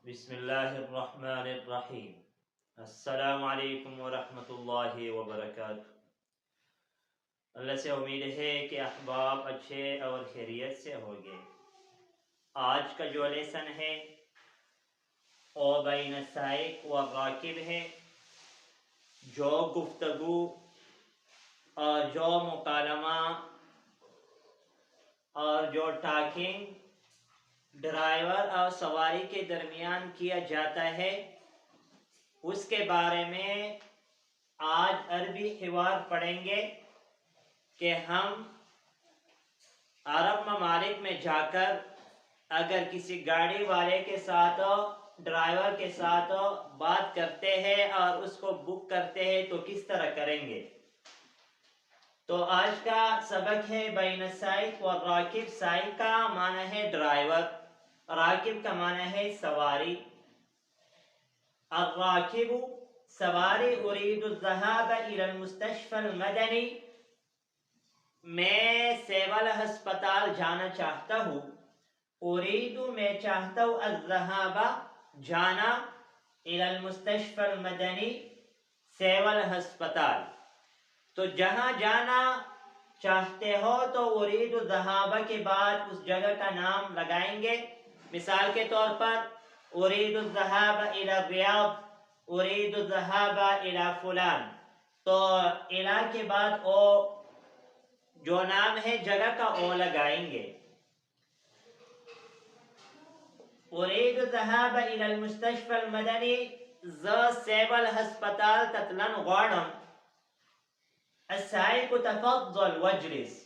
بسم اللہ الرحمن الرحیم۔ السلام علیکم ورحمۃ اللہ وبرکاتہ۔ اللہ سے امید ہے کہ احباب اچھے اور خیریت سے ہوگے۔ آج کا جو لیسن ہے او بین السائق والراکب ہے، جو گفتگو اور جو مکالمہ اور جو ٹاکنگ ڈرائیور اور سواری کے درمیان کیا جاتا ہے، اس کے بارے میں آج عربی حوار پڑھیں گے کہ ہم عرب ممالک میں جا کر اگر کسی گاڑی والے کے ساتھ ڈرائیور کے ساتھ بات کرتے ہیں اور اس کو بک کرتے ہیں تو کس طرح کریں گے۔ تو آج کا سبق ہے بین السائق والراکب۔ سائق کا معنی ہے ڈرائیور، راکب کا معنی ہے سواری۔ الراکب سواری، اريد الذهاب الى المستشفى المدنی، میں سیول ہسپتال جانا چاہتا ہوں۔ اريد میں چاہتا ہوں، الذهاب جانا، الى المستشفى المدنی سیول ہسپتال۔ تو جہاں جانا چاہتے ہو تو اريد الذهاب کے بعد اس جگہ کا نام لگائیں گے۔ مثال کے طور پر اريد الذهاب الى الریاض، اريد الذهاب الى فلان، تو الى کے بعد او جو نام ہے جگہ کا او لگائیں گے۔ اريد الذهاب الى المستشفى المدنی، ز سیول ہسپتال تتلن غوانم۔ السائق تفضل واجلس،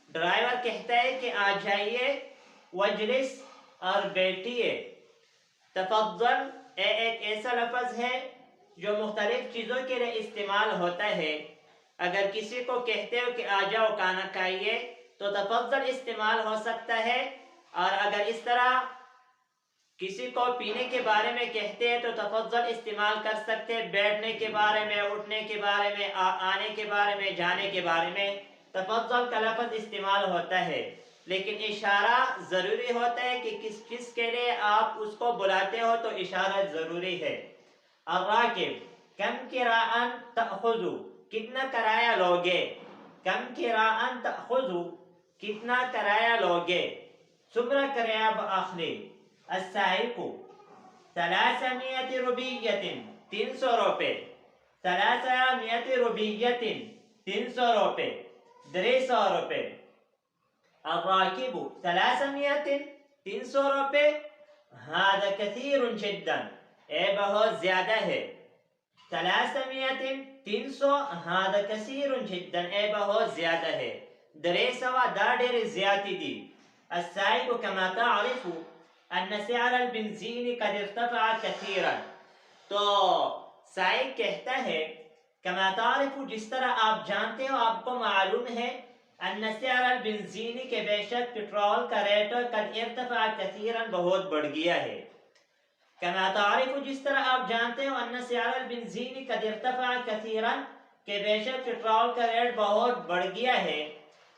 ڈرائیور کہتا ہے کہ آ جائیے، واجلس اور بیٹھیے۔ تفضل ایک ایسا لفظ ہے جو مختلف چیزوں کے لیے استعمال ہوتا ہے۔ اگر کسی کو کہتے ہو کہ آ جاؤ کھانا کھائیے تو تفضل استعمال ہو سکتا ہے، اور اگر اس طرح کسی کو پینے کے بارے میں کہتے ہیں تو تفضل استعمال کر سکتے ہیں۔ بیٹھنے کے بارے میں، اٹھنے کے بارے میں، آنے کے بارے میں، جانے کے بارے میں تفضل کا لفظ استعمال ہوتا ہے، لیکن اشارہ ضروری ہوتا ہے کہ کس چیز کے لیے آپ اس کو بلاتے ہو تو اشارہ ضروری ہے۔ الراکب کم کراء تأخذ، کتنا کرایہ لوگے۔ کم کراء تأخذ، کتنا کرایہ لوگے، سمرہ کرایہ بآخری۔ السائق 300 روپیہ، 300 روپے، 300 روپیہ، 300 روپے، 300 روپے۔ الراکب 300، 300 روپے، هذا كثير جدا، اے بہت زیادہ ہے۔ 300، 300، هذا كثير جدا، اے بہت زیادہ ہے۔ 300 دا ډیر زیاتی دی۔ السائق كما تعرف ان سعر البنزين قد ارتفع كثيرا، تو سائق کہتا ہے كما تعرف جس طرح آپ جانتے ہو، آپ کو معلوم ہے، ان سعر البنزین کے بے شک پٹرول کا ریٹ قد ارتفع كثيرا بہت بڑھ گیا ہے۔ كما تعرف جس طرح آپ جانتے ہو، ان سعر البنزین قد ارتفع كثيرا کہ بے شک پٹرول کا ریٹ بہت بڑھ گیا ہے۔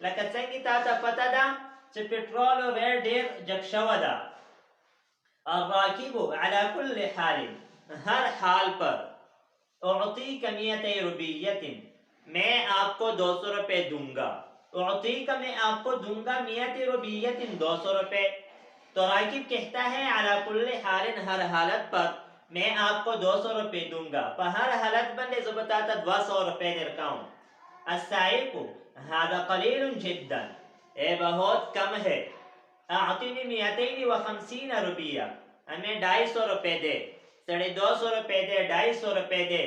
لکه څنګه تا ته پته ده چې پټرول ریٹ ډیر جګ شوی ده۔ الراکب على كل حال، ہر حال پر، اعطیک 200 روپیہ، میں آپ کو 200 روپے دوں گا۔ اعطیک میں آپ کو دوں گا، 200 روپیہ، 200 روپے۔ تو راکب کہتا ہے علی کل حال، ہر حالت پر میں آپ کو 200 روپے دوں گا۔ پر ہر حالت بندے زبتا تا 200 روپے درکاؤں۔ السائق هذا قلیل جدا، اے بہت کم ہے۔ اعطنی 250 روپیہ، ہمیں 250 روپے دے، 250 روپے دے، 250 روپے دے۔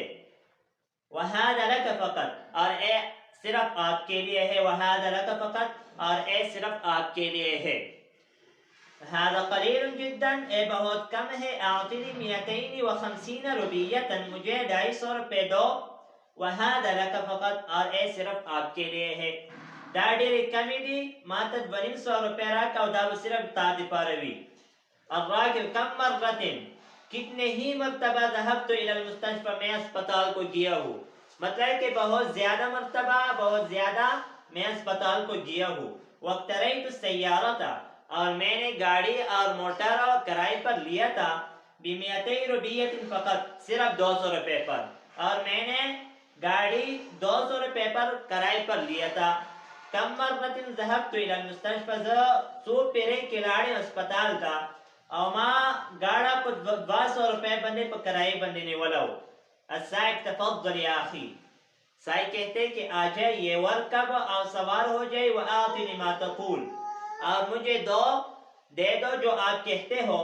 وهذا لك فقط، اور اے صرف آپ کے لیے ہے۔ وهذا لك فقط، اور اے صرف آپ کے لیے ہے۔ هذا قلیل جدا، اے بہت کم ہے۔ اعطنی 250 روپیہ، مجھے 250 روپے دو۔ وهذا لك فقط، اور اے صرف آپ کے لیے ہے۔ دا ډیرې کمې دي، ما ته 250 روپے راکړه او دا به صرف تا دپاره وي۔ الراکب کم مرۃ، کتنے ہی مرتبہ ذهبت الى المستشفى، میں اسپتال کو گیا ہوں۔ مطلب کہ بہت زیادہ مرتبہ، بہت زیادہ میں اسپتال کو گیا ہوں۔ واقتريت السيارة، اور میں نے گاڑی اور موٹر کرائے پر لیا تھا۔ ب200 روپیہ فقط، صرف 200 روپے پر، اور میں نے گاڑی 200 روپے پر کرائے پر لیا تھا. کم مرت ذهبت الى المستشفى، سو پیرے کلاڑی اسپتال تھا، اور ماں گاڑا پر 200 روپے بندے پر کرائے بندے نے ولو. السائق تفضل یا اخی، سائق کہتے کہ آ جائیے، ورکب اور سوار ہو جائے، وآتنی ما تقول، اور مجھے دے دو جو آپ کہتے ہو.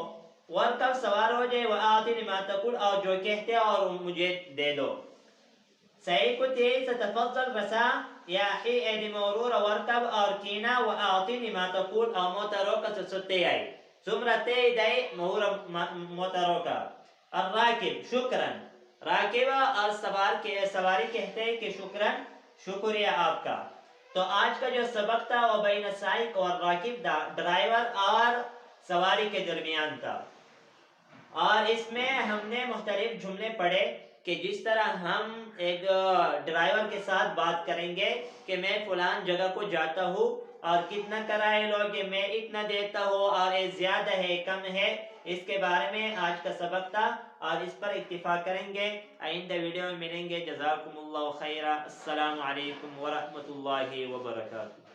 ورکب سوار ہو جائے، وآتنی ما تقول، اور جو کہتے ہو اور مجھے دے دو. سائق کو تیز تفضل رسا یا اخی ایدی مرور ورکب اور کینا، وآتنی ما تقول، اور موتروکا سستے آئی سمرتے دائی مہور موتروکا. الراکب شکرن، راکبہ اور سواری کہتے ہیں کہ شکرن، شکریہ آپ کا. تو آج کا جو سبق تھا وہ بین السائق اور راکب، ڈرائیور اور سواری کے درمیان تھا، اور اس میں ہم نے مختلف جملے پڑھے کہ جس طرح ہم ایک ڈرائیور کے ساتھ بات کریں گے کہ میں فلان جگہ کو جاتا ہوں اور کتنا کرایہ لو گے، میں اتنا دیتا ہوں، اور یہ زیادہ ہے کم ہے، اس کے بارے میں آج کا سبق تھا، اور اس پر اکتفا کریں گے. آئندہ ویڈیو میں ملیں گے. جزاکم اللہ خیرہ. السلام علیکم ورحمۃ اللہ وبرکاتہ.